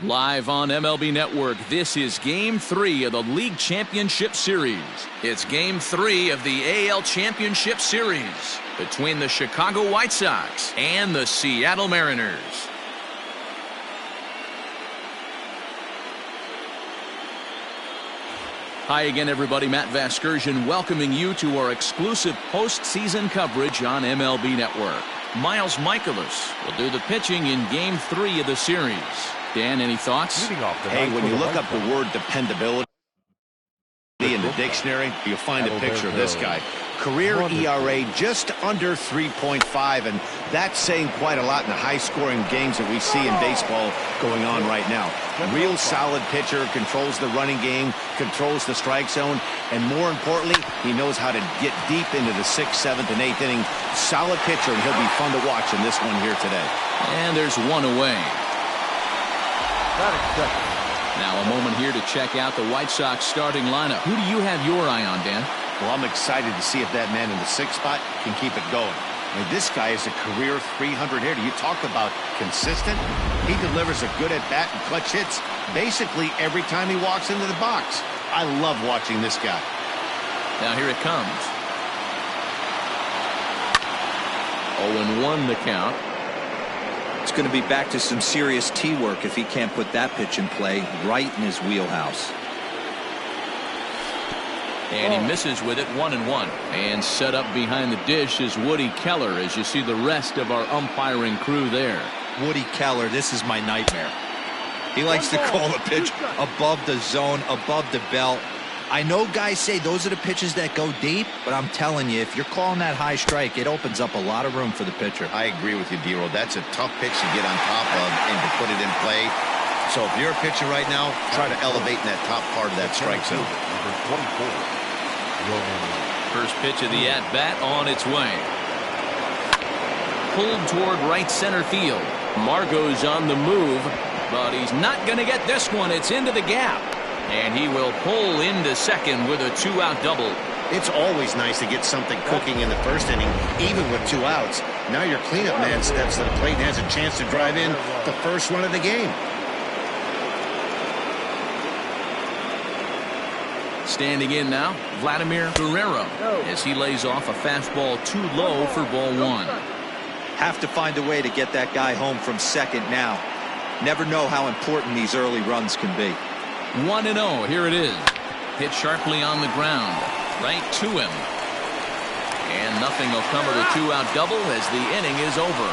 Live on MLB Network, this is Game 3 of the League Championship Series. It's Game 3 of the AL Championship Series between the Chicago White Sox and the Seattle Mariners. Hi again, everybody. Matt Vasgersian welcoming you to our exclusive postseason coverage on MLB Network. Miles Mikolas will do the pitching in Game 3 of the series. Dan, any thoughts? Hey, when you look up the word dependability in the dictionary, you'll find a picture of this guy. Career ERA just under 3.5, and that's saying quite a lot in the high-scoring games that we see in baseball going on right now. Real solid pitcher, controls the running game, controls the strike zone, and more importantly, he knows how to get deep into the 6th, 7th, and 8th inning. Solid pitcher, and he'll be fun to watch in this one here today. And there's one away. Now a moment here to check out the White Sox starting lineup. Who do you have your eye on, Dan? Well, I'm excited to see if that man in the 6th spot can keep it going. I mean, this guy is a career 300 hitter. You talk about consistent. He delivers a good at-bat and clutch hits basically every time he walks into the box. I love watching this guy. Now here it comes. 0-1 the count. It's going to be back to some serious tee work if he can't put that pitch in play right in his wheelhouse. And he misses with it, 1-1. And set up behind the dish is Woody Keller as you see the rest of our umpiring crew there. Woody Keller, this is my nightmare. He likes to call the pitch above the zone, above the belt. I know guys say those are the pitches that go deep, but I'm telling you, if you're calling that high strike, it opens up a lot of room for the pitcher. I agree with you, D-Roll. That's a tough pitch to get on top of and to put it in play. So if you're a pitcher right now, try to elevate in that top part of that strike zone. First pitch of the at-bat on its way. Pulled toward right center field. Margot's on the move, but he's not going to get this one. It's into the gap. And he will pull into second with a 2-out double. It's always nice to get something cooking in the first inning, even with 2 outs. Now your cleanup man steps to the plate and has a chance to drive in the first run of the game. Standing in now, Vladimir Guerrero, as he lays off a fastball too low for ball 1. Have to find a way to get that guy home from second now. Never know how important these early runs can be. 1-0, here it is. Hit sharply on the ground, right to him. And nothing will come of the 2-out double as the inning is over.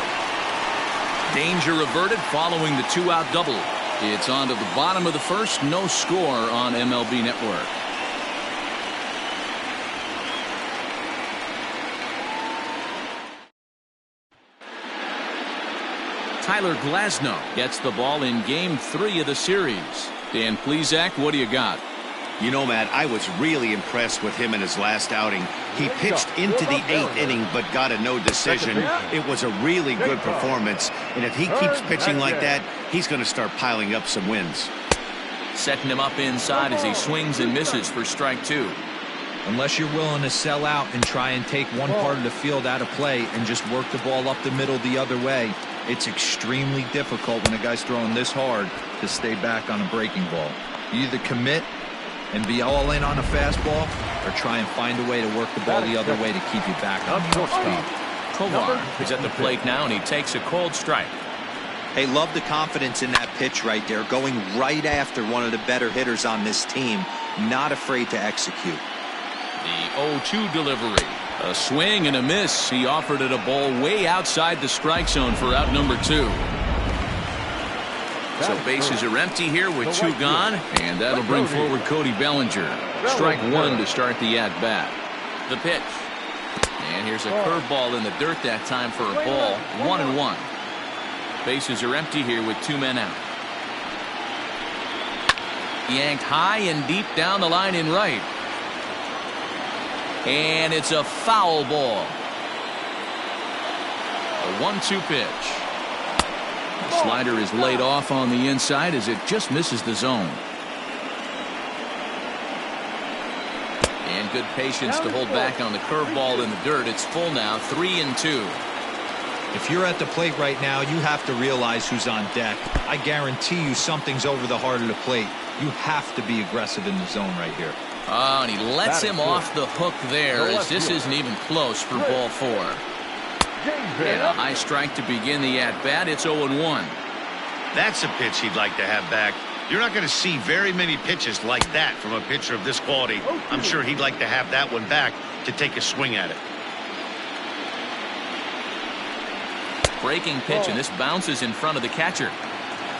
Danger averted following the 2-out double. It's on to the bottom of the first, no score on MLB Network. Tyler Glasnow gets the ball in Game 3 of the series. Dan Plesac, what do you got? You know, Matt, I was really impressed with him in his last outing. He pitched into the 8th inning but got a no decision. It was a really good performance, and if he keeps pitching like that, he's going to start piling up some wins. Setting him up inside as he swings and misses for strike 2. Unless you're willing to sell out and try and take one part of the field out of play and just work the ball up the middle the other way, it's extremely difficult when a guy's throwing this hard to stay back on a breaking ball. You either commit and be all in on a fastball or try and find a way to work the ball the other way to keep you back on the off speed. Tovar is at the plate now, and he takes a cold strike. Hey, love the confidence in that pitch right there, going right after one of the better hitters on this team, not afraid to execute. The 0-2 delivery. A swing and a miss. He offered it a ball way outside the strike zone for out number 2. So bases are empty here with 2 gone, and that'll bring forward Cody Bellinger. Strike 1 to start the at-bat. The pitch. And here's a curveball in the dirt that time for a ball. 1-1. Bases are empty here with 2 men out. Yanked high and deep down the line in right. And it's a foul ball. A 1-2 pitch. The slider is laid off on the inside as it just misses the zone. And good patience to hold back on the curveball in the dirt. It's full now, 3-2. If you're at the plate right now, you have to realize who's on deck. I guarantee you something's over the heart of the plate. You have to be aggressive in the zone right here. Oh, and he lets him off the hook there, as this isn't even close for ball 4. And a high strike to begin the at-bat. It's 0-1. That's a pitch he'd like to have back. You're not going to see very many pitches like that from a pitcher of this quality. I'm sure he'd like to have that one back to take a swing at it. Breaking pitch, and this bounces in front of the catcher.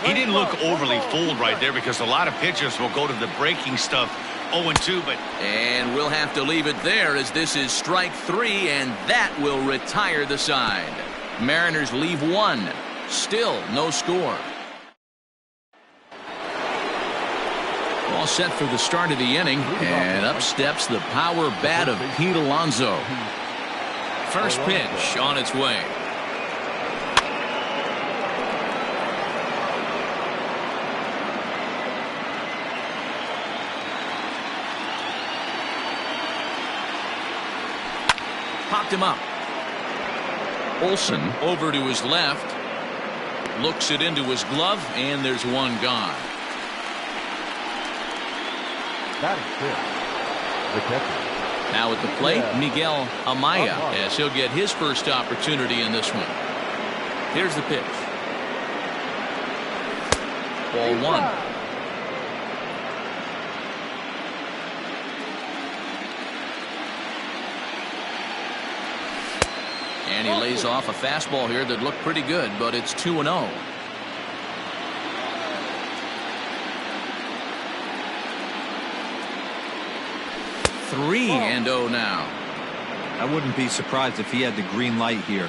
He didn't look overly fooled right there, because a lot of pitchers will go to the breaking stuff 0-2, but... And we'll have to leave it there, as this is strike 3, and that will retire the side. Mariners leave 1. Still no score. All set for the start of the inning, and up steps the power bat of Pete Alonso. First pitch on its way. Popped him up. Olsen over to his left. Looks it into his glove, and there's one gone. Now at the plate, Miguel Amaya, as he'll get his first opportunity in this one. Here's the pitch. Ball 1. And he lays off a fastball here that looked pretty good, but it's 2-0. Three and 0 now. I wouldn't be surprised if he had the green light here.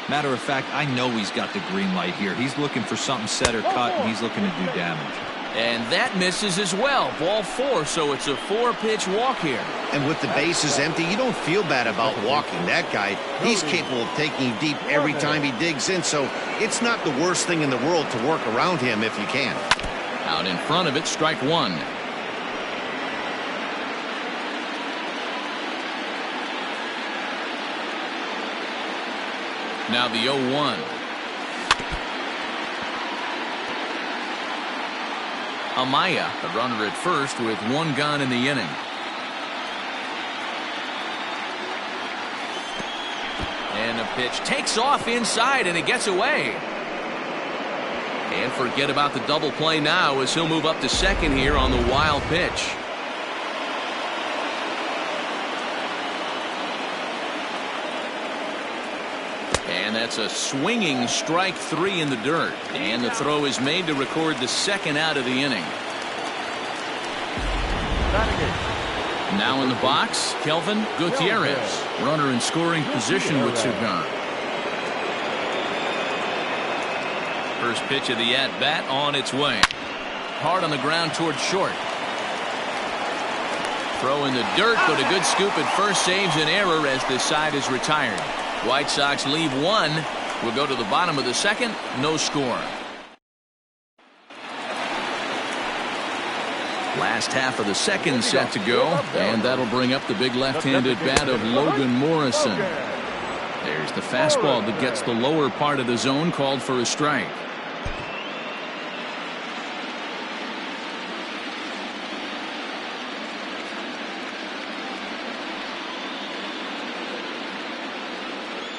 Matter of fact, I know he's got the green light here. He's looking for something set or cut, and he's looking to do damage. And that misses as well. Ball 4, so it's a 4-pitch walk here. And with the bases empty, you don't feel bad about walking that guy. He's capable of taking you deep every time he digs in, so it's not the worst thing in the world to work around him if you can. Out in front of it, strike 1. Now the 0-1. Amaya, the runner at first, with one gone in the inning. And the pitch takes off inside, and it gets away. And forget about the double play now, as he'll move up to second here on the wild pitch. And that's a swinging strike 3 in the dirt. And the throw is made to record the second out of the inning. Now in the box, Kelvin Gutierrez. Runner in scoring position with 2 gone. First pitch of the at-bat on its way. Hard on the ground towards short. Throw in the dirt, but a good scoop at first saves an error as the side is retired. White Sox leave 1. We'll go to the bottom of the second. No score. Last half of the second set to go, and that'll bring up the big left-handed bat of Logan Morrison. There's the fastball that gets the lower part of the zone, called for a strike.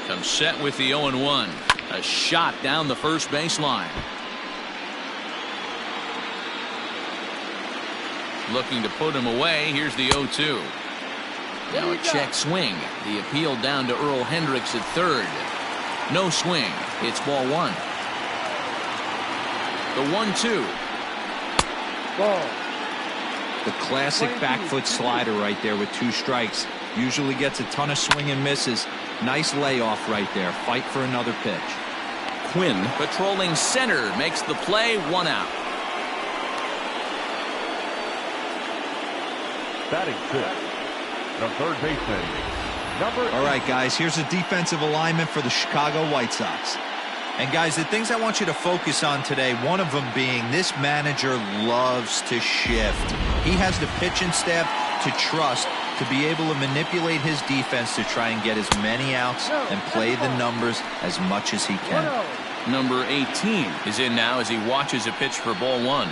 Comes set with the 0-1. A shot down the first baseline. Looking to put him away. Here's the 0-2. Now a check swing. The appeal down to Earl Hendricks at third. No swing. It's ball 1. The 1-2. The classic back foot slider right there with 2 strikes. Usually gets a ton of swing and misses. Nice layoff right there. Fight for another pitch. Quinn patrolling center makes the play. 1 out. Batting 6, the third baseman. All right, guys, here's a defensive alignment for the Chicago White Sox. And guys, the things I want you to focus on today, one of them being this manager loves to shift. He has the pitching staff to trust to be able to manipulate his defense to try and get as many outs and play the numbers as much as he can. Number 18 is in now as he watches a pitch for ball one.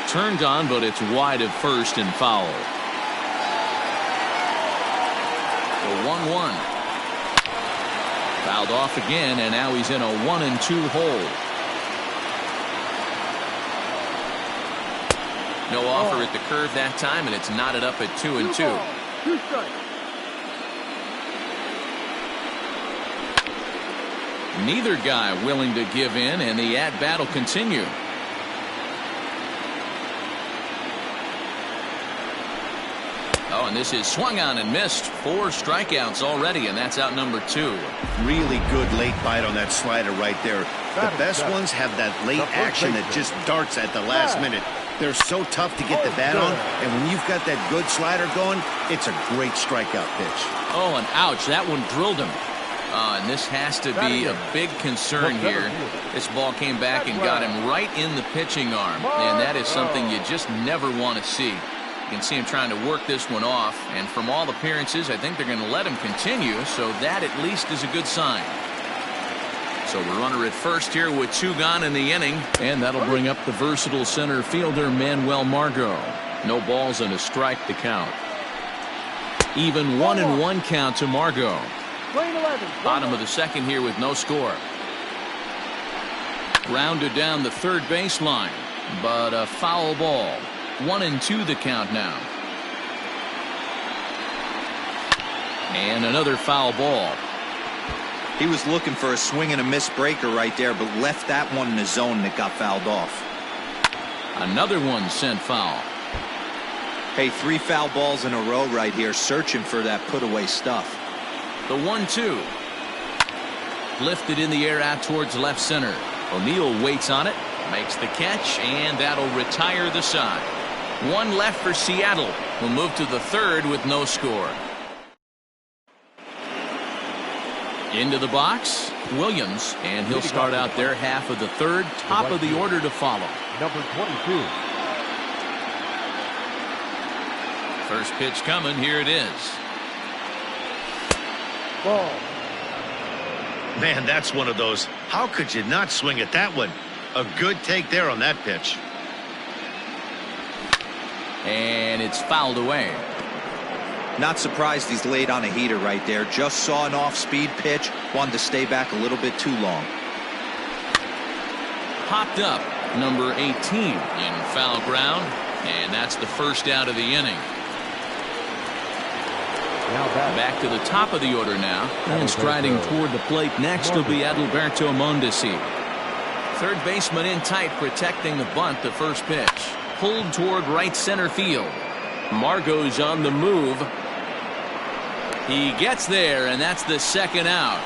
Turned on, but it's wide of first and foul. The 1-1. Fouled off again, and now he's in a 1-2 hole. No offer at the curve that time, and it's knotted up at 2-2. 2 strikes. Neither guy willing to give in, and the at-bat will continue. Oh, and this is swung on and missed. 4 strikeouts already, and that's out number 2. Really good late bite on that slider right there. The best ones have that late action that just darts at the last minute. They're so tough to get the bat on, and when you've got that good slider going, it's a great strikeout pitch. Oh, and ouch, that one drilled him. And this has to be a big concern here. This ball came back and got him right in the pitching arm, and that is something you just never want to see. You can see him trying to work this one off, and from all appearances, I think they're going to let him continue, so that at least is a good sign. So the runner at first here with 2 gone in the inning, and that'll bring up the versatile center fielder Manuel Margot. No balls and a strike to count. Even 1-1 count to Margot. Bottom of the second here with no score. Grounded down the third baseline, but a foul ball. 1-2 the count now. And another foul ball. He was looking for a swing and a miss breaker right there, but left that one in the zone that got fouled off. Another one sent foul. Hey, 3 foul balls in a row right here, searching for that put away stuff. The 1-2. Lifted in the air out towards left center. O'Neill waits on it, makes the catch, and that'll retire the side. 1 left for Seattle. Will move to the third with no score. Into the box, Williams, and he'll start out their half of the third. Top of the order to follow. Number 22. First pitch coming. Here it is. Ball. Man, that's one of those. How could you not swing at that one? A good take there on that pitch. And it's fouled away. Not surprised he's laid on a heater right there. Just saw an off-speed pitch. Wanted to stay back a little bit too long. Popped up. Number 18 in foul ground. And that's the first out of the inning. Back to the top of the order now. And striding toward the plate next will be Adalberto Mondesi. Third baseman in tight, protecting the bunt. The first pitch. Pulled toward right center field. Margot's on the move. He gets there, and that's the second out.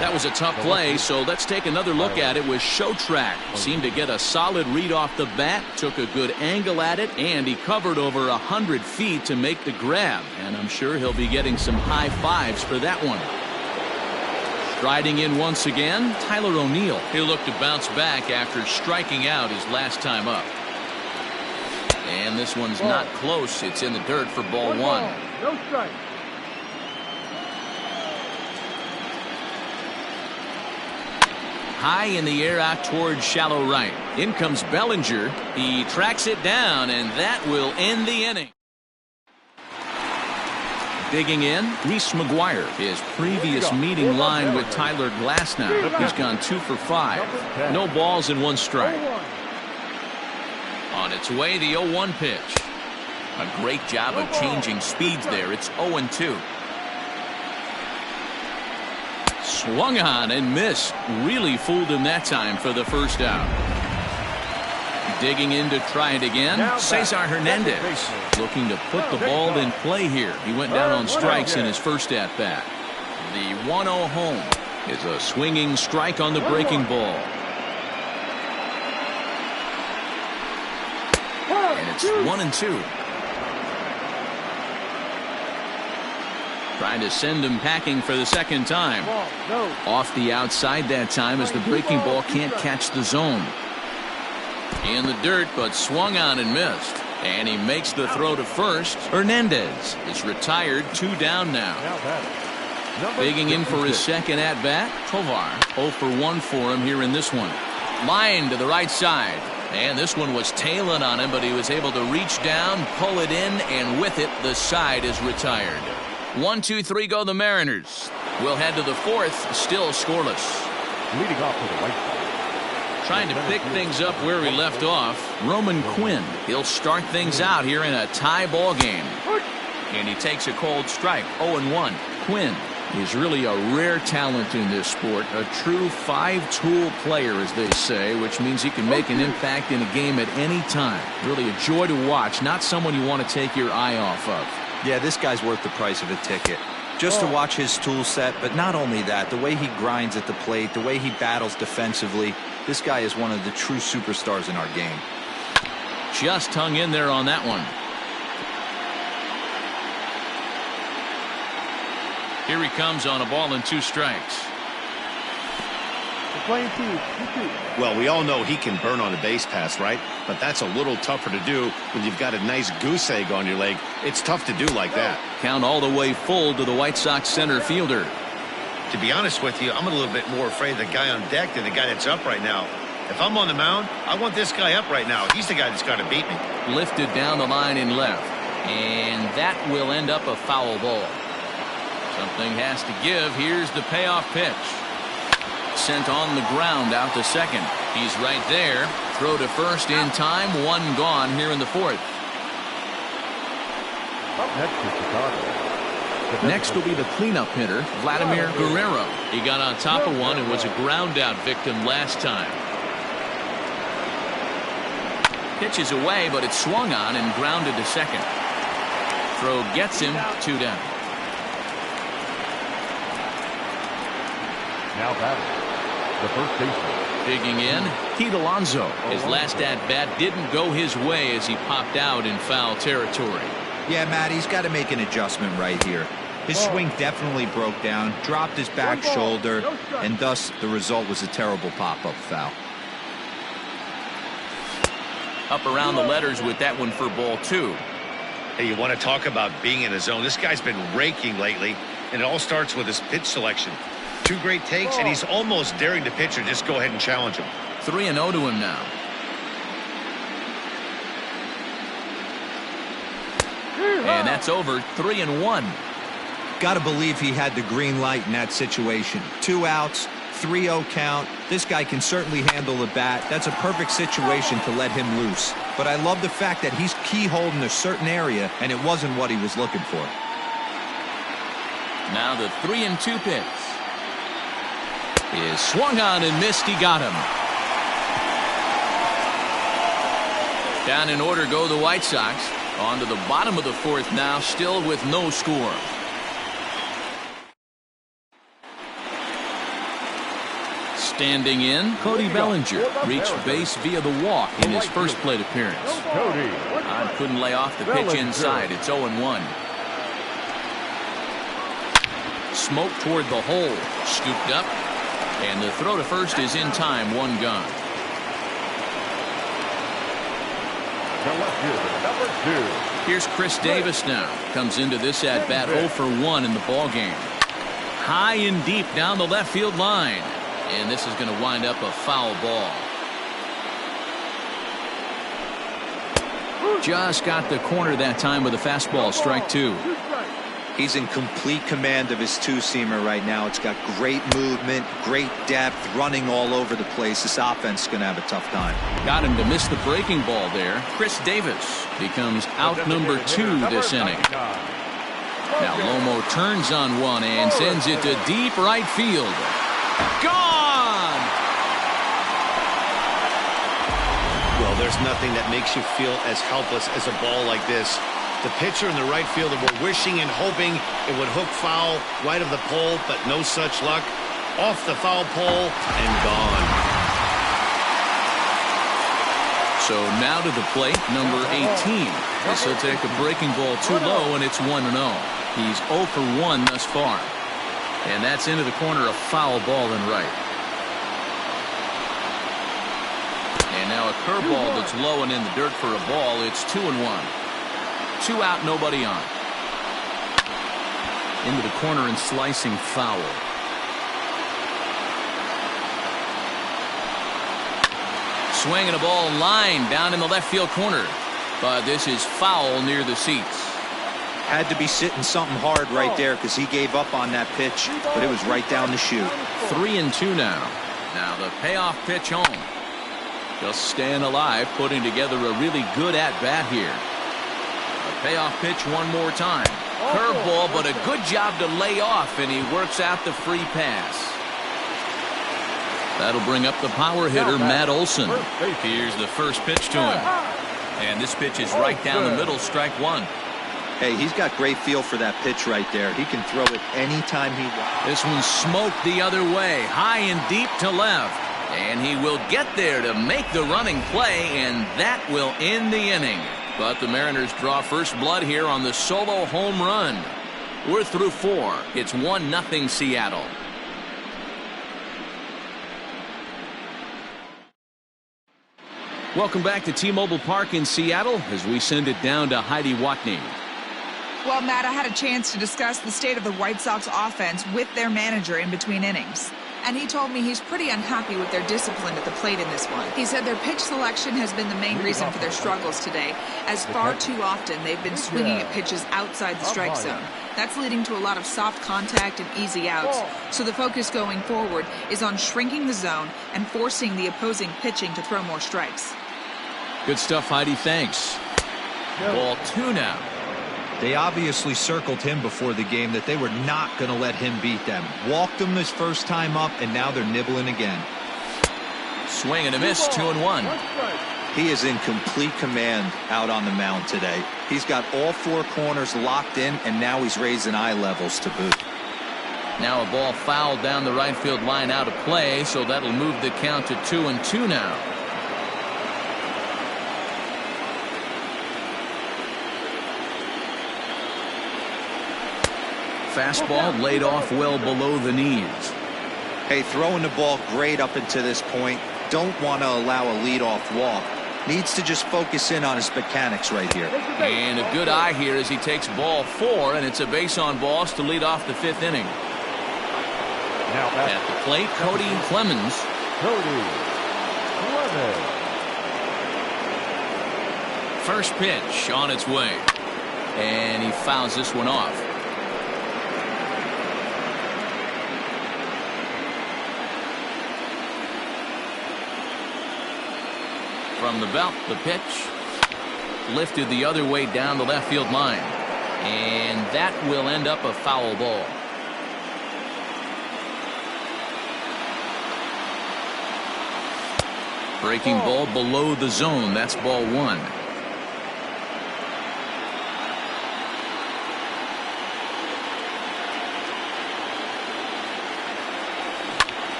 That was a tough play, so let's take another look at it with Showtrack. Seemed to get a solid read off the bat, took a good angle at it, and he covered over 100 feet to make the grab. And I'm sure he'll be getting some high fives for that one. Striding in once again, Tyler O'Neill. He'll look to bounce back after striking out his last time up. And this one's not close. It's in the dirt for ball 1. No strike. High in the air out towards shallow right. In comes Bellinger. He tracks it down, and that will end the inning. Digging in, Reese McGuire. His previous meeting line with Tyler Glasnow. He's gone 2 for 5. No balls and 1 strike. On its way, the 0-1 pitch. A great job of changing speeds there. It's 0-2. Swung on and missed. Really fooled him that time for the first out. Digging in to try it again. Cesar Hernandez looking to put the ball in play here. He went down on strikes in his first at bat. The 1-0 home is a swinging strike on the breaking ball. And it's 1-2. Trying to send him packing for the second time. Ball, no. Off the outside that time as the breaking ball can't catch the zone. In the dirt, but swung on and missed. And he makes the throw to first. Hernandez is retired, 2 down now. Digging in for his second at bat, Tovar. 0 for 1 for him here in this one. Line to the right side. And this one was tailing on him, but he was able to reach down, pull it in, and with it, the side is retired. 1, 2, 3 go the Mariners. We'll head to the 4th, still scoreless. Leading off to the right side. Trying to pick things up where we left off, Roman Quinn. He'll start things out here in a tie ball game. And he takes a cold strike, 0-1. Quinn is really a rare talent in this sport, a true 5-tool player, as they say, which means he can make an impact in a game at any time. Really a joy to watch, not someone you want to take your eye off of. Yeah, this guy's worth the price of a ticket. Just to watch his tool set, but not only that, the way he grinds at the plate, the way he battles defensively, this guy is one of the true superstars in our game. Just hung in there on that one. Here he comes on a ball and 2 strikes. We're playing two. 2-2. Well, we all know he can burn on a base pass, right? But that's a little tougher to do when you've got a nice goose egg on your leg. It's tough to do like that. Count all the way full to the White Sox center fielder. To be honest with you, I'm a little bit more afraid of the guy on deck than the guy that's up right now. If I'm on the mound, I want this guy up right now. He's the guy that's got to beat me. Lifted down the line in left. And that will end up a foul ball. Something has to give. Here's the payoff pitch. Sent on the ground out to second. He's right there. Throw to first in time. 1 gone here in the 4th. Up next is Chicago. Next will be the cleanup hitter, Vladimir Guerrero. He got on top of one and was a ground out victim last time. Pitches away, but it's swung on and grounded to second. Throw gets him, 2 down. Now batting, the first baseman. Digging in, Pete Alonso. His last at-bat didn't go his way as he popped out in foul territory. Yeah, Matt, he's got to make an adjustment right here. His swing definitely broke down, dropped his back shoulder, and thus the result was a terrible pop-up foul. Up around the letters with that one for ball 2. Hey, you want to talk about being in the zone? This guy's been raking lately, and it all starts with his pitch selection. 2 great takes, and he's almost daring the pitcher just go ahead and challenge him. 3-0 to him now. And that's over. 3-1. Got to believe he had the green light in that situation. 2 outs, 3-0 count. This guy can certainly handle the bat. That's a perfect situation to let him loose. But I love the fact that he's keyholed in a certain area, and it wasn't what he was looking for. Now the 3-2 pitch is swung on and missed. He got him. Down in order go the White Sox. On to the bottom of the 4th now, still with no score. Standing in, Cody Bellinger reached base via the walk in his first plate appearance. Cody. Couldn't lay off the pitch inside. It's 0-1. Smoke toward the hole. Scooped up. And the throw to first is in time. 1 gone. The left fielder, number 2. Here's Chris Davis now. Comes into this at bat 0 for 1 in the ball game. High and deep down the left field line. And this is going to wind up a foul ball. Just got the corner that time with a fastball. Strike 2. He's in complete command of his 2-seamer right now. It's got great movement, great depth, running all over the place. This offense is going to have a tough time. Got him to miss the breaking ball there. Chris Davis becomes out number 2 this inning. Now Lomo turns on one and sends it to deep right field. Gone! Well, there's nothing that makes you feel as helpless as a ball like this. The pitcher and the right fielder were wishing and hoping it would hook foul right of the pole, but no such luck. Off the foul pole and gone. So now to the plate, number 18. This will take a breaking ball too low, and it's 1-0. He's 0 for 1 thus far. And that's into the corner, a foul ball and right. And now a curveball that's low and in the dirt for a ball. It's 2-1. 2 out, nobody on. Into the corner and slicing foul. Swinging a ball line down in the left field corner. But this is foul near the seats. Had to be sitting something hard right there because he gave up on that pitch, but it was right down the chute. 3-2 now. Now the payoff pitch home. Just staying alive, putting together a really good at-bat here. A payoff pitch one more time. Curveball, but a good job to lay off, and he works out the free pass. That'll bring up the power hitter, Matt Olson. Here's the first pitch to him. And this pitch is right down the middle, strike one. Hey, he's got great feel for that pitch right there. He can throw it anytime he wants. This one smoked the other way, high and deep to left. And he will get there to make the running play, and that will end the inning. But the Mariners draw first blood here on the solo home run. We're through 4. It's 1-0 Seattle. Welcome back to T-Mobile Park in Seattle as we send it down to Heidi Watney. Well, Matt, I had a chance to discuss the state of the White Sox offense with their manager in between innings. And he told me he's pretty unhappy with their discipline at the plate in this one. He said their pitch selection has been the main reason for their struggles today, as far too often they've been swinging at pitches outside the strike zone. That's leading to a lot of soft contact and easy outs. So the focus going forward is on shrinking the zone and forcing the opposing pitching to throw more strikes. Good stuff, Heidi. Thanks. Ball 2 now. They obviously circled him before the game that they were not going to let him beat them. Walked him his first time up, and now they're nibbling again. Swing and a miss, 2-1. He is in complete command out on the mound today. He's got all 4 corners locked in, and now he's raising eye levels to boot. Now a ball fouled down the right field line out of play, so that'll move the count to 2-2 now. Fastball laid off well below the knees. Hey, throwing the ball great up until this point. Don't want to allow a leadoff walk. Needs to just focus in on his mechanics right here. And a good eye here as he takes ball 4, and it's a base on balls to lead off the 5th inning. Now at the plate, Cody Clemens. First pitch on its way. And he fouls this one off. From the belt, the pitch lifted the other way down the left field line, and that will end up a foul ball. Breaking ball below the zone. That's ball 1.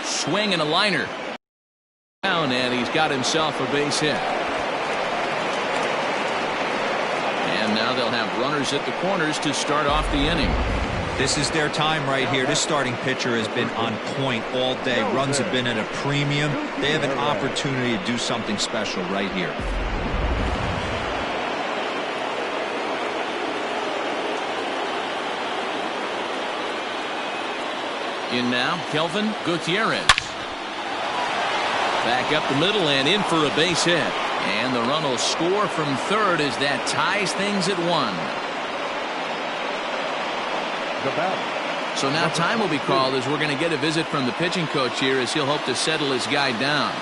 Swing and a liner. And he's got himself a base hit. And now they'll have runners at the corners to start off the inning. This is their time right here. This starting pitcher has been on point all day. Runs have been at a premium. They have an opportunity to do something special right here. In now, Kelvin Gutierrez. Back up the middle and in for a base hit. And the run will score from third as that ties things at 1. So now time will be called as we're going to get a visit from the pitching coach here as he'll hope to settle his guy down.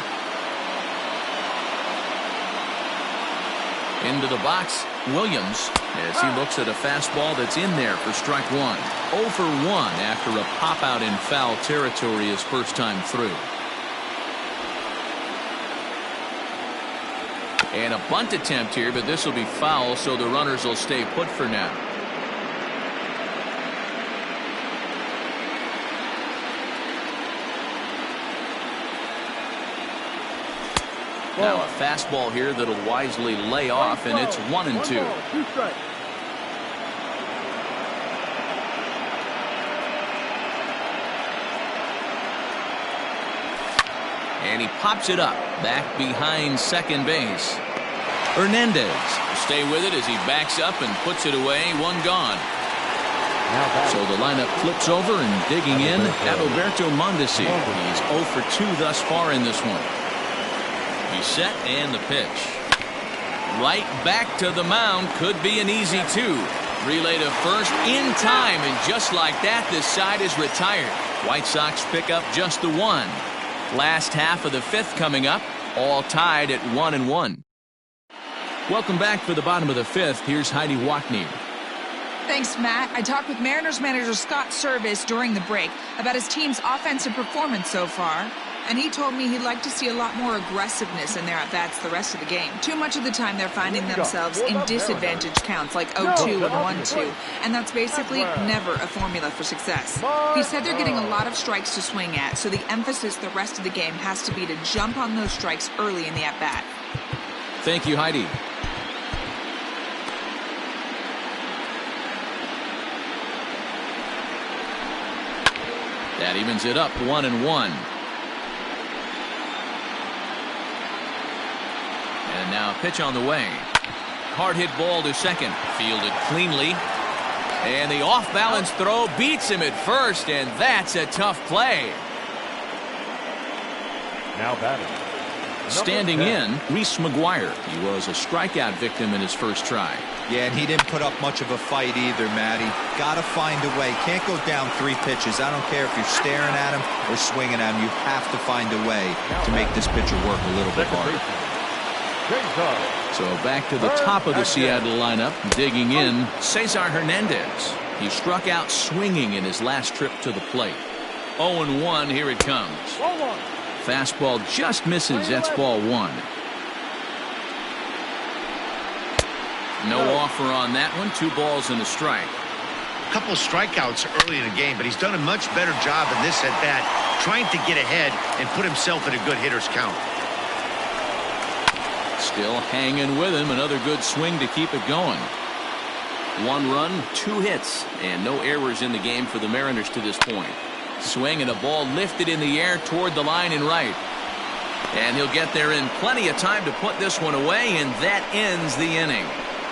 Into the box, Williams, as he looks at a fastball that's in there for strike 1. 0 for 1 after a pop out in foul territory his first time through. And a bunt attempt here, but this will be foul, so the runners will stay put for now. Now a fastball here that'll wisely lay off, and it's 1-2. 2 strikes. And he pops it up back behind second base. Hernandez will stay with it as he backs up and puts it away. 1 gone. So the lineup flips over, and digging in, Adalberto Mondesi. He's 0 for 2 thus far in this one. He's set, and the pitch. Right back to the mound. Could be an easy 2. Relay to first in time, and just like that, this side is retired. White Sox pick up just the 1. Last half of the 5th coming up, all tied at 1-1. Welcome back for the bottom of the 5th. Here's Heidi Watney. Thanks, Matt. I talked with Mariners manager Scott Service during the break about his team's offensive performance so far, and he told me he'd like to see a lot more aggressiveness in their at-bats the rest of the game. Too much of the time they're finding themselves in disadvantage counts like 0-2 and 1-2, and that's basically never a formula for success. He said they're getting a lot of strikes to swing at, so the emphasis the rest of the game has to be to jump on those strikes early in the at-bat. Thank you, Heidi. That evens it up 1-1. And now a pitch on the way. Hard hit ball to second. Fielded cleanly. And the off balance throw beats him at first, and that's a tough play. Now batting. Standing in, Reese McGuire. He was a strikeout victim in his first try. Yeah, and he didn't put up much of a fight either, Matty. Got to find a way. Can't go down 3 pitches. I don't care if you're staring at him or swinging at him. You have to find a way to make this pitcher work a little bit harder. So back to the top of the Seattle lineup. Digging in, Cesar Hernandez. He struck out swinging in his last trip to the plate. 0-1, here it comes. Fastball just misses. That's ball 1. No offer on that one. 2 balls and a strike. A couple of strikeouts early in the game, but he's done a much better job in this at-bat, trying to get ahead and put himself in a good hitter's count. Still hanging with him. Another good swing to keep it going. 1 run, 2 hits, and no errors in the game for the Mariners to this point. Swing and a ball lifted in the air toward the line and right. And he'll get there in plenty of time to put this one away, and that ends the inning.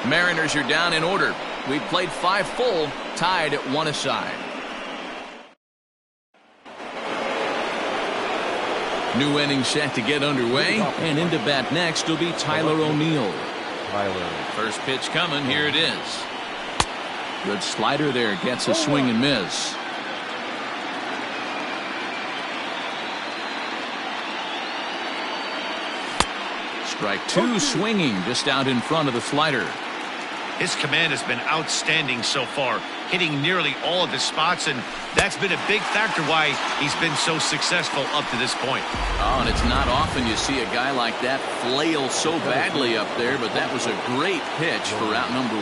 Mariners are down in order. We've played 5 full, tied at 1 aside. New inning set to get underway, and into bat next will be Tyler O'Neill. First pitch coming, here it is. Good slider there, gets a swing and miss. Strike 2, swinging just out in front of the slider. His command has been outstanding so far, hitting nearly all of his spots, and that's been a big factor why he's been so successful up to this point. Oh, and it's not often you see a guy like that flail so badly up there, but that was a great pitch for out number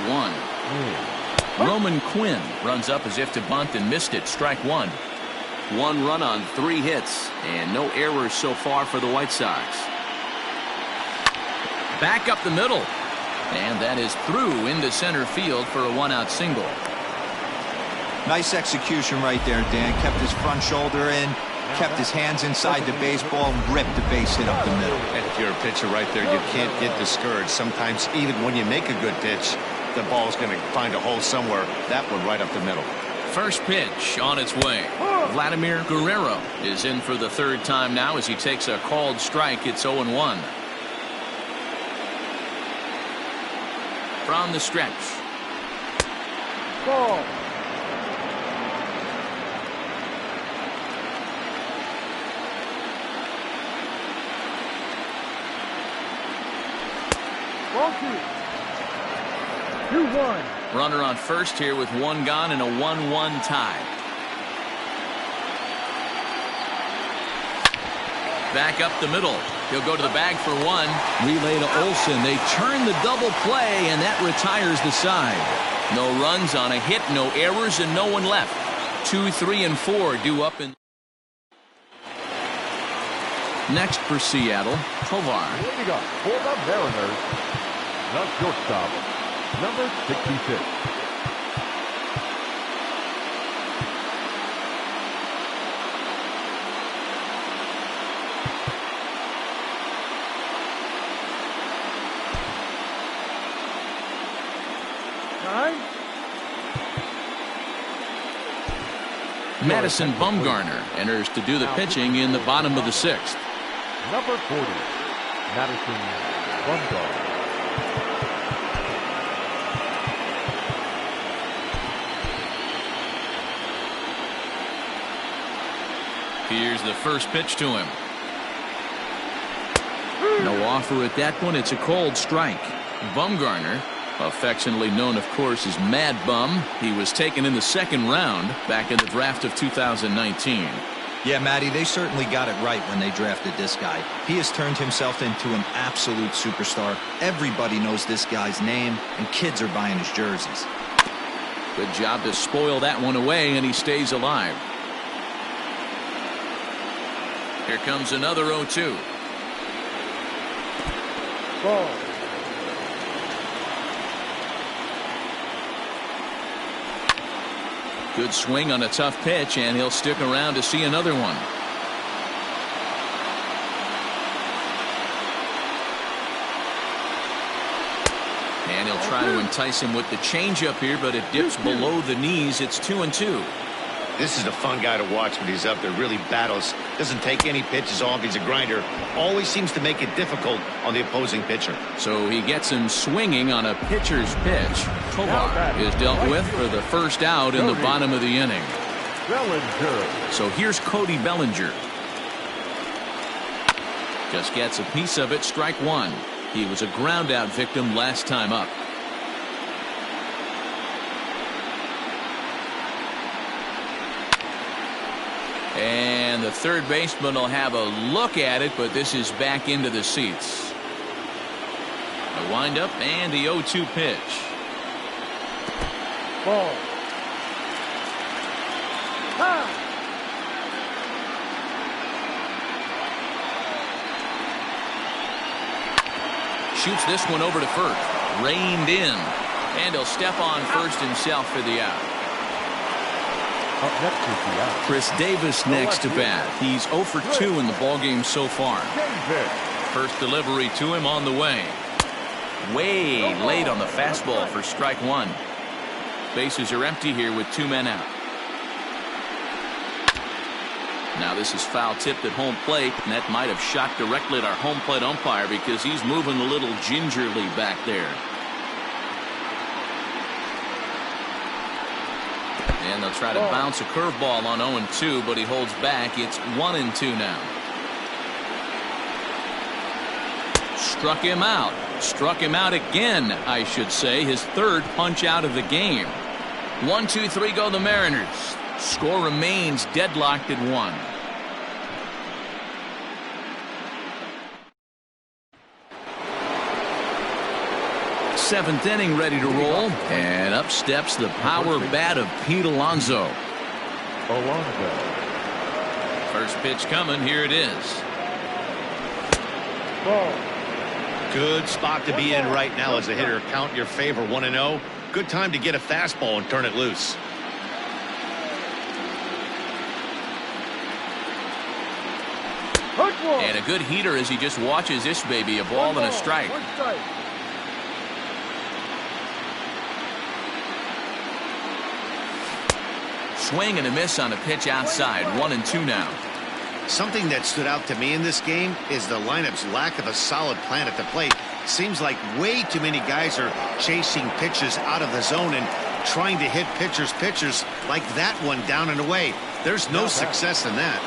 1. Roman Quinn runs up as if to bunt and missed it. Strike 1. 1 run on 3 hits, and no errors so far for the White Sox. Back up the middle. And that is through into center field for a 1-out single. Nice execution right there, Dan. Kept his front shoulder in, kept his hands inside the baseball, and ripped the base hit up the middle. And if you're a pitcher right there, you can't get discouraged. Sometimes even when you make a good pitch, the ball's going to find a hole somewhere. That one right up the middle. First pitch on its way. Vladimir Guerrero is in for the 3rd time now as he takes a called strike. It's 0-1. From the stretch. Ball. Ball 2. 2-1. Runner on first here with 1 gone and a 1-1 tie. Back up the middle. He'll go to the bag for 1. Relay to Olsen. They turn the double play, and that retires the side. No runs on a hit, no errors, and no one left. 2, 3, and 4 due up in. Next for Seattle, Tovar. Leading up for the Mariners, the shortstop, number 66. Madison Bumgarner enters to do the pitching in the bottom of the 6th. Number 40, Madison Bumgarner. Here's the first pitch to him. No offer at that one. It's a cold strike. Bumgarner, affectionately known, of course, as Mad Bum. He was taken in the 2nd round back in the draft of 2019. Yeah, Matty, they certainly got it right when they drafted this guy. He has turned himself into an absolute superstar. Everybody knows this guy's name, and kids are buying his jerseys. Good job to spoil that one away, and he stays alive. Here comes another 0-2. Ball. Good swing on a tough pitch, and he'll stick around to see another one. And he'll try to entice him with the changeup here, but it dips below the knees. It's 2-2. This is a fun guy to watch when he's up there. Really battles. Doesn't take any pitches off. He's a grinder. Always seems to make it difficult on the opposing pitcher. So he gets him swinging on a pitcher's pitch. Tovar is dealt with for the first out in the bottom of the inning. Bellinger. So here's Cody Bellinger. Just gets a piece of it. Strike one. He was a ground out victim last time up. And the third baseman will have a look at it, but this is back into the seats. A windup and the 0-2 pitch. Ball. Ha! Shoots this one over to first. Reined in. And he'll step on first himself for the out. Up next is the out. Chris Davis next to bat. He's 0 for 2 in the ballgame so far. Davis. First delivery to him on the way. Way late on the fastball for strike one. Bases are empty here with 2 men out. Now this is foul tipped at home plate, and that might have shot directly at our home plate umpire because he's moving a little gingerly back there. And they'll try to bounce a curveball on 0-2, but he holds back. It's 1-2 now. Struck him out. Struck him out again, I should say. His third punch out of the game. 1-2-3 go the Mariners. Score remains deadlocked at 1. Seventh inning ready to roll, and up steps the power bat of Pete Alonso. First pitch coming. Here it is. Ball. Good spot to be in right now as a hitter. Count your favor. 1-0. Good time to get a fastball and turn it loose. And a good heater as he just watches this baby. A ball and a strike. Swing and a miss on a pitch outside. 1-2 now. Something that stood out to me in this game is the lineup's lack of a solid plan at the plate. Seems like way too many guys are chasing pitches out of the zone and trying to hit pitchers like that one down and away. There's no success in that.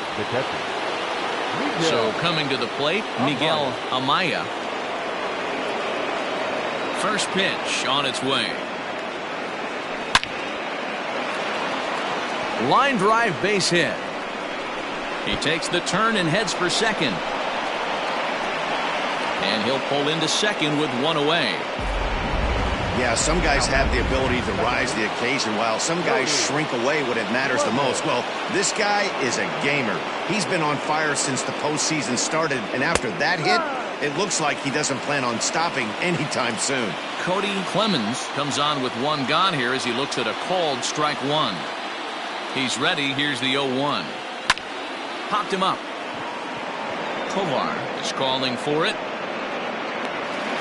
So coming to the plate, Miguel Amaya. First pitch on its way. Line drive, base hit. He takes the turn and heads for second. And he'll pull into second with one away. Yeah, some guys have the ability to rise to the occasion while some guys shrink away when it matters the most. Well, this guy is a gamer. He's been on fire since the postseason started, and after that hit, it looks like he doesn't plan on stopping anytime soon. Cody Clemens comes on with one gone here as he looks at a called strike one. He's ready. Here's the 0-1. Popped him up. Tovar is calling for it.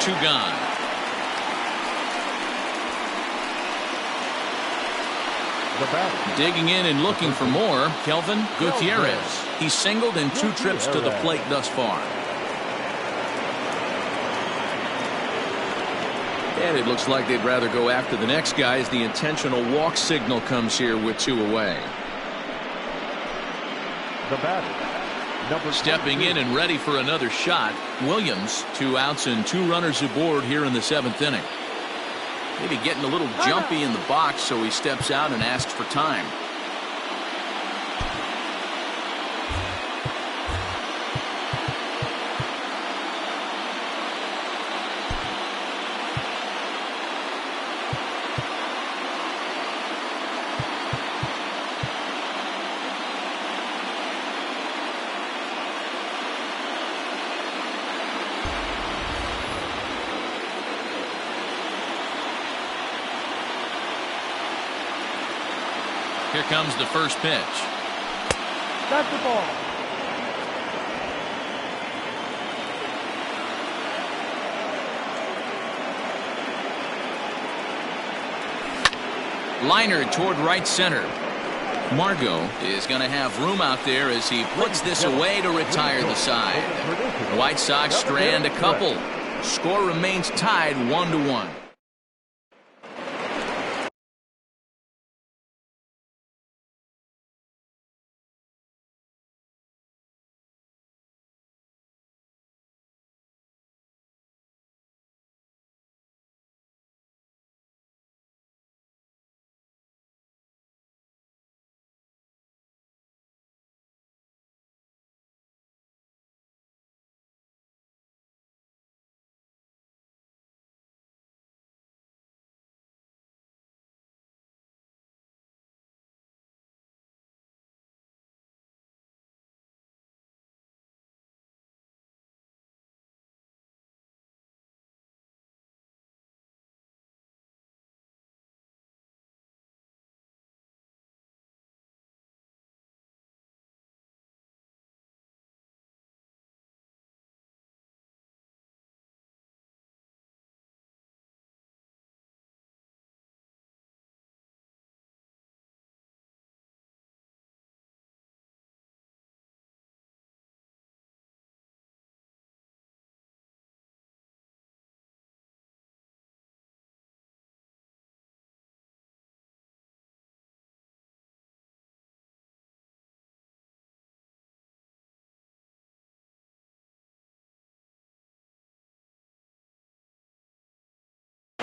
2 gone. Digging in and looking for more, Kelvin Gutierrez. He's singled in 2 trips to the plate thus far. And it looks like they'd rather go after the next guy as the intentional walk signal comes here with 2 away. The batter, number Stepping 22. in and ready for another shot, Williams. 2 outs and 2 runners aboard here in the 7th inning. Maybe getting a little jumpy in the box, so he steps out and asks for time. Here comes the first pitch. That's the ball. Liner toward right center. Margot is going to have room out there as he puts this away to retire the side. The White Sox strand a couple. Score remains tied 1-1.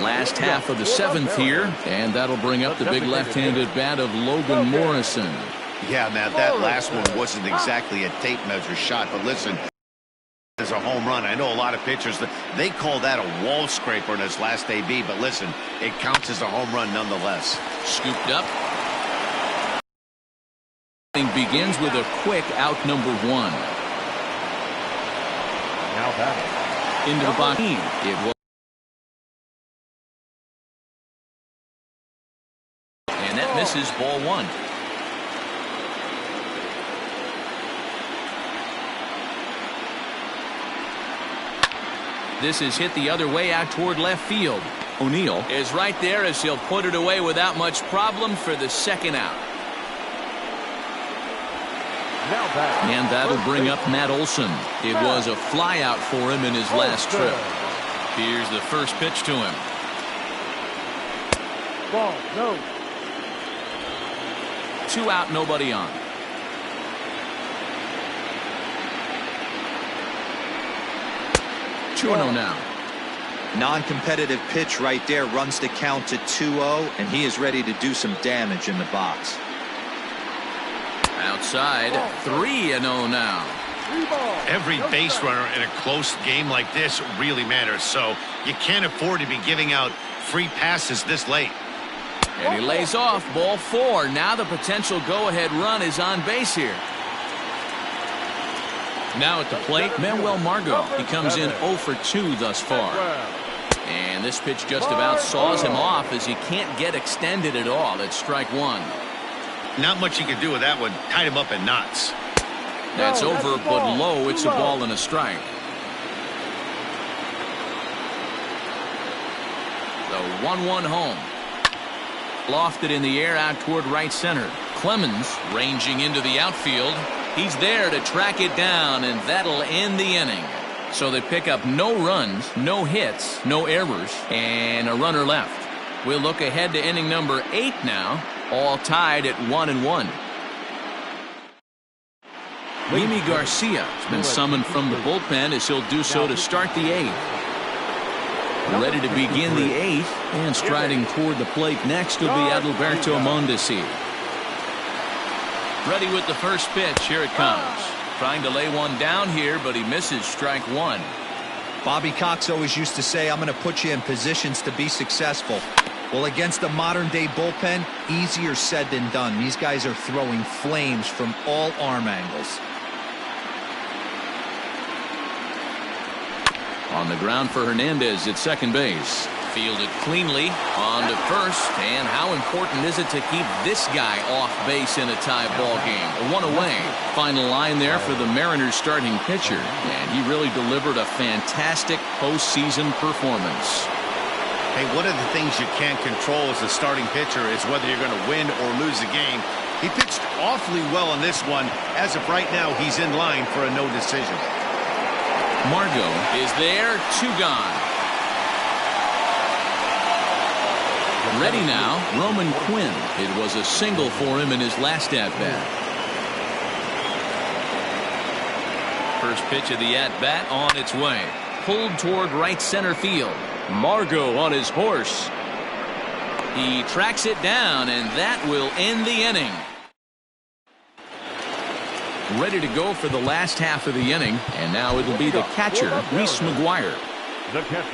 Last half of the 7th here, and that'll bring up the big left-handed bat of Logan Morrison. Yeah, man, that last one wasn't exactly a tape measure shot, but listen, it's a home run. I know a lot of pitchers, they call that a wall scraper in his last AB, but listen, it counts as a home run nonetheless. Scooped up. Begins with a quick out number 1. Now that Into the box. It was. And that misses ball 1. This is hit the other way out toward left field. O'Neill is right there as he'll put it away without much problem for the 2nd out. And that'll bring up Matt Olson. It was a fly out for him in his last trip. Here's the first pitch to him. Ball, no. 2 out, nobody on. Two 2-0 now. Non-competitive pitch right there, runs the count to 2-0, and he is ready to do some damage in the box. Outside, 3-0 now. Every base runner in a close game like this really matters, so you can't afford to be giving out free passes this late. And he lays off ball 4. Now the potential go-ahead run is on base here. Now at the plate, Manuel Margot. He comes in 0 for 2 thus far. And this pitch just about saws him off as he can't get extended at all. It's strike 1. Not much you can do with that one. Tied him up in knots. That's over, but low. It's a ball and a strike. The 1-1 home. Lofted in the air out toward right center. Clemens ranging into the outfield. He's there to track it down, and that'll end the inning. So they pick up no runs, no hits, no errors, and a runner left. We'll look ahead to inning number 8 now, all tied at 1-1. Mimi Garcia has been summoned from the bullpen as he'll do so to start the 8th. Ready to begin the 8th, and striding toward the plate next will be Adalberto Mondesi. Ready with the first pitch. Here it comes. Trying to lay one down here, but he misses strike 1. Bobby Cox always used to say, I'm going to put you in positions to be successful. Well, against a modern-day bullpen, easier said than done. These guys are throwing flames from all arm angles. On the ground for Hernandez at second base. Fielded cleanly on to first. And how important is it to keep this guy off base in a tie ball game? 1 away. Final line there for the Mariners starting pitcher. And he really delivered a fantastic postseason performance. Hey, one of the things you can't control as a starting pitcher is whether you're going to win or lose a game. He pitched awfully well in this one. As of right now, he's in line for a no decision. Margot is there, 2 gone. Ready now, Roman Quinn. It was a single for him in his last at-bat. First pitch of the at-bat on its way. Pulled toward right center field. Margot on his horse. He tracks it down, and that will end the inning. Ready to go for the last half of the inning, and now it'll be the catcher, Reese McGuire.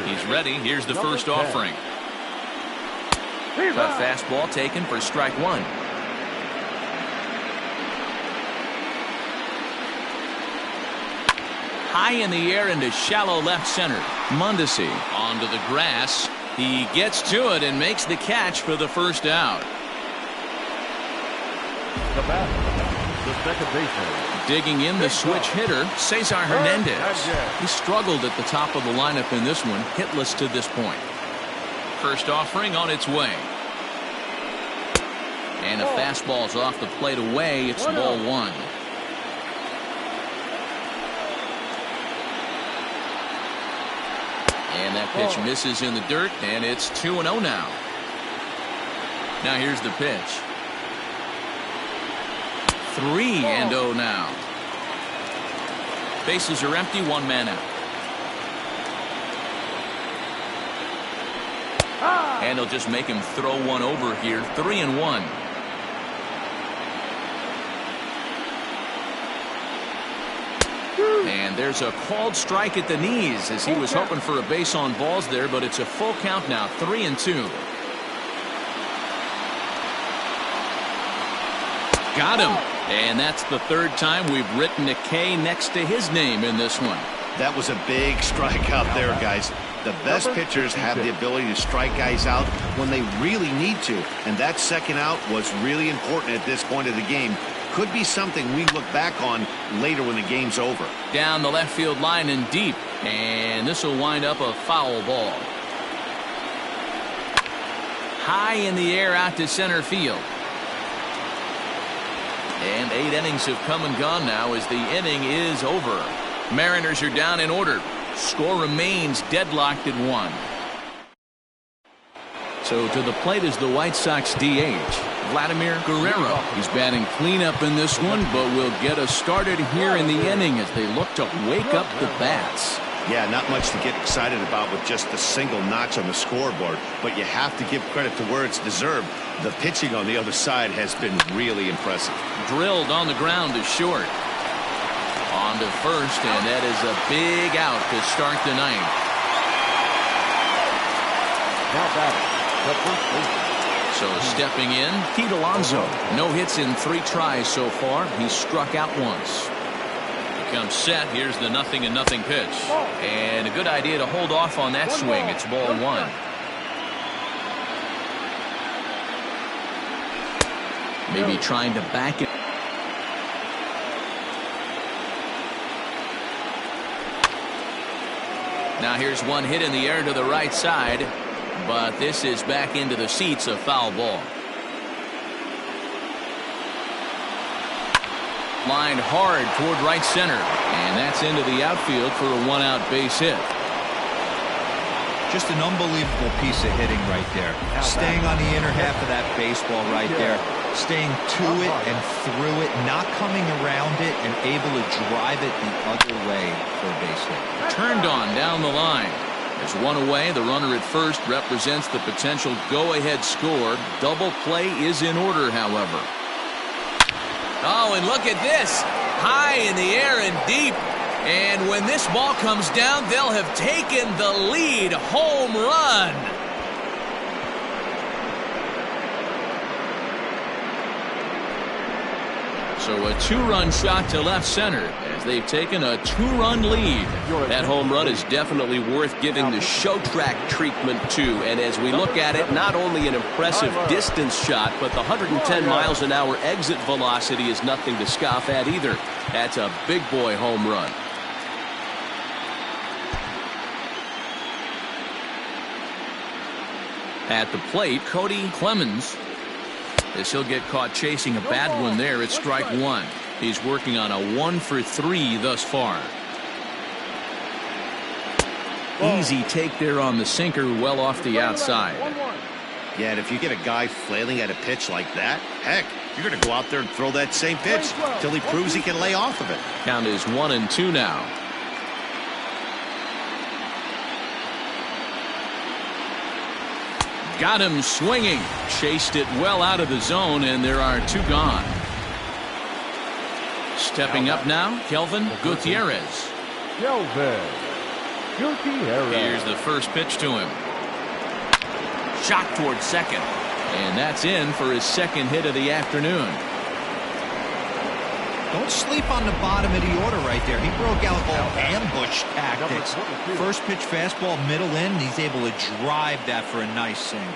He's ready. Here's the first offering. Cut fastball taken for strike 1. High in the air into shallow left center. Mondesi onto the grass. He gets to it and makes the catch for the first out. The bat, the second baseman. Digging in the switch hitter, Cesar Hernandez. He struggled at the top of the lineup in this one, hitless to this point. First offering on its way. And the fastball's off the plate away. It's ball 1. And that pitch misses in the dirt, and it's 2-0 now. Now here's the pitch. 3-0 now. Bases are empty, 1 man out. And he'll just make him throw one over here. 3-1. And there's a called strike at the knees as he was hoping for a base on balls there, but it's a full count now. 3-2. Got him. And that's the 3rd time we've written a K next to his name in this one. That was a big strikeout there, guys. The best pitchers have the ability to strike guys out when they really need to. And that second out was really important at this point of the game. Could be something we look back on later when the game's over. Down the left field line and deep. And this will wind up a foul ball. High in the air out to center field. And 8 innings have come and gone now as the inning is over. Mariners are down in order. Score remains deadlocked at 1. So to the plate is the White Sox DH, Vladimir Guerrero. He's batting cleanup in this one, but will get us started here in the inning as they look to wake up the bats. Yeah, not much to get excited about with just a single notch on the scoreboard, but you have to give credit to where it's deserved. The pitching on the other side has been really impressive. Drilled on the ground to short. On to first, and that is a big out to start the 9th. Now batting, the first baseman. So stepping in, Pete Alonso. No hits in 3 tries so far. He's struck out once. He comes set. Here's the 0-0 pitch. And a good idea to hold off on that swing. It's ball 1. Maybe trying to back it. Now here's one hit in the air to the right side. But this is back into the seats, a foul ball. Lined hard toward right center. And that's into the outfield for a 1-out base hit. Just an unbelievable piece of hitting right there. Staying on the inner half of that baseball right there. Staying to it and through it. Not coming around it and able to drive it the other way for a base hit. Turned on down the line. There's one away. The runner at first represents the potential go-ahead score. Double play is in order, however. Oh, and look at this. High in the air and deep. And when this ball comes down, they'll have taken the lead. Home run. So a 2-run shot to left center as they've taken a 2-run lead. That home run is definitely worth giving the show track treatment to. And as we look at it, not only an impressive distance shot, but the 110 miles an hour exit velocity is nothing to scoff at either. That's a big boy home run. At the plate, Cody Clemens. As he'll get caught chasing a bad one there at strike 1. He's working on a 1-for-3 thus far. Easy take there on the sinker, well off the outside. Yeah, and if you get a guy flailing at a pitch like that, heck, you're going to go out there and throw that same pitch till he proves he can lay off of it. Count is 1-2 now. Got him swinging. Chased it well out of the zone, and there are 2 gone. Stepping up now, Kelvin Gutierrez. Gutierrez. Here's the first pitch to him. Shot towards second. And that's in for his second hit of the afternoon. Don't sleep on the bottom of the order right there. He broke out all ambush tactics. First pitch fastball, middle in. He's able to drive that for a nice single.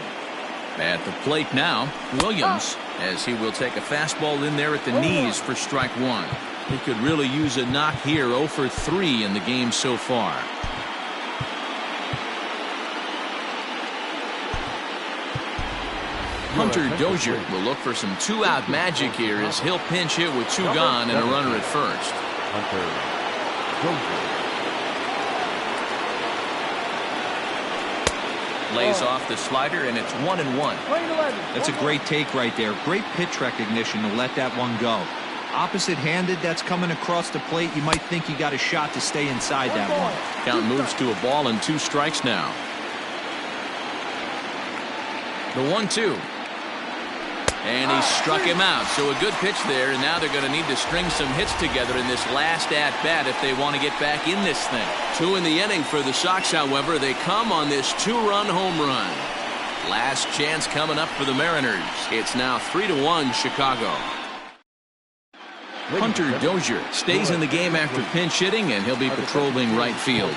At the plate now, Williams, as he will take a fastball in there at the knees for strike 1. He could really use a knock here. 0-for-3 in the game so far. Hunter Dozier will look for some 2-out magic here as he'll pinch hit with 2 gone and a runner at first. Hunter Dozier. Lays off the slider, and it's 1-1. That's a great take right there. Great pitch recognition to let that one go. Opposite-handed, that's coming across the plate. You might think you got a shot to stay inside that one. Count moves to a ball and 2 strikes now. The 1-2. And he struck him out. So a good pitch there, and now they're going to need to string some hits together in this last at-bat if they want to get back in this thing. 2 in the inning for the Sox, however. They come on this 2-run home run. Last chance coming up for the Mariners. It's now 3-1 Chicago. Hunter Dozier stays in the game after pinch hitting, and he'll be patrolling right field.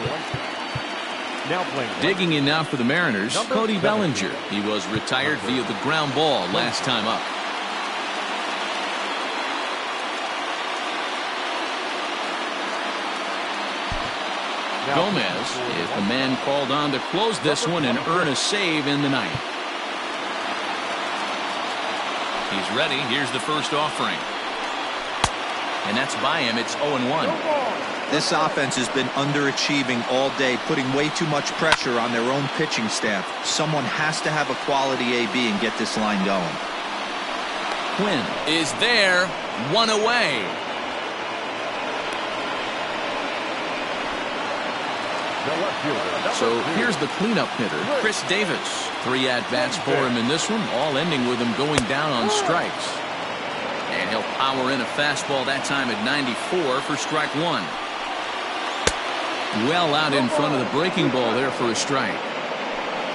Digging in now for the Mariners, Cody Bellinger. He was retired via the ground ball last time up. Gomez is the man called on to close this one and earn a save in the ninth. He's ready. Here's the first offering. And that's by him. It's 0-1. This offense has been underachieving all day, putting way too much pressure on their own pitching staff. Someone has to have a quality AB and get this line going. Quinn is there, 1 away. So here's the cleanup hitter, Chris Davis. 3 at-bats for him in this one, all ending with him going down on strikes. And he'll power in a fastball that time at 94 for strike 1. Well out in front of the breaking ball there for a strike.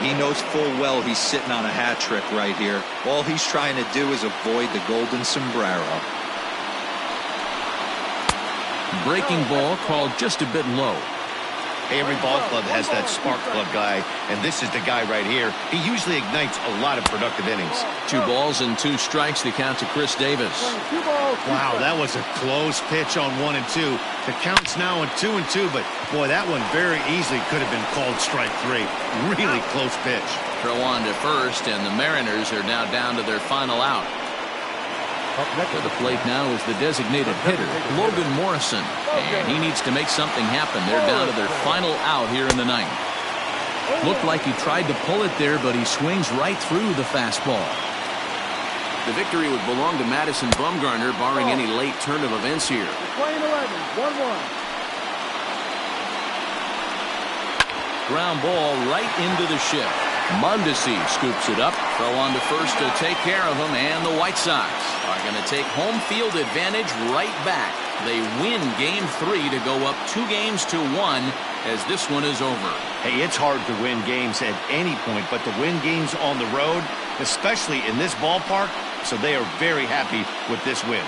He knows full well he's sitting on a hat trick right here. All he's trying to do is avoid the golden sombrero. Breaking ball called just a bit low. Hey, every ball club has that spark plug guy, and this is the guy right here. He usually ignites a lot of productive innings. 2 balls and 2 strikes, the count to Chris Davis. Wow, that was a close pitch on 1 and 2. The count's now on 2 and 2, but boy, that one very easily could have been called strike 3. Really close pitch. Throw on to first, and the Mariners are now down to their final out. To the plate now is the designated hitter, Logan Morrison. And he needs to make something happen. They're down to their final out here in the 9th. Looked like he tried to pull it there, but he swings right through the fastball. The victory would belong to Madison Bumgarner, barring any late turn of events here. Playing 11, 1-1. Ground ball right into the shift. Mondesi scoops it up. Throw on to first to take care of him, and the White Sox are going to take home field advantage right back. They win Game 3 to go up 2-1 as this one is over. Hey, it's hard to win games at any point, but to win games on the road, especially in this ballpark, so they are very happy with this win.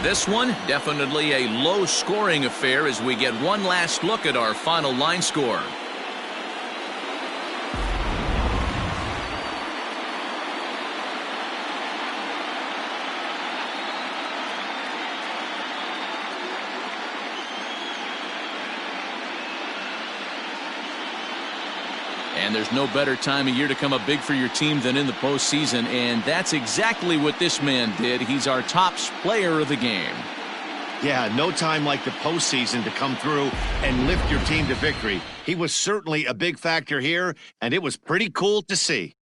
This one, definitely a low-scoring affair as we get one last look at our final line score. And there's no better time of year to come up big for your team than in the postseason, and that's exactly what this man did. He's our top player of the game. Yeah, no time like the postseason to come through and lift your team to victory. He was certainly a big factor here, and it was pretty cool to see.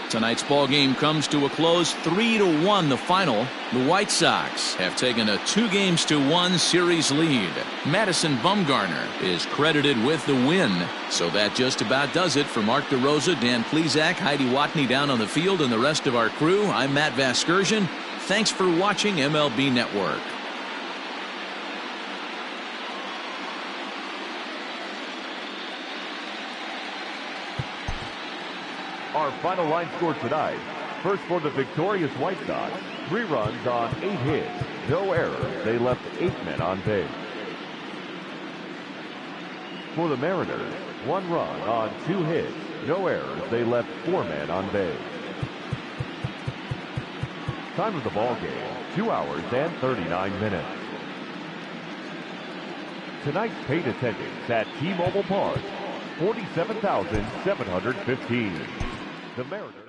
Tonight's ball game comes to a close, 3-1 the final. The White Sox have taken a 2-1 series lead. Madison Bumgarner is credited with the win. So that just about does it. For Mark DeRosa, Dan Plesac, Heidi Watney down on the field, and the rest of our crew, I'm Matt Vasgersian. Thanks for watching MLB Network. Our final line score tonight. First for the victorious White Sox, 3 runs on 8 hits, no errors. They left 8 men on base. For the Mariners, 1 run on 2 hits, no errors. They left 4 men on base. Time of the ball game, 2 hours and 39 minutes. Tonight's paid attendance at T-Mobile Park, 47,715. The Mariners.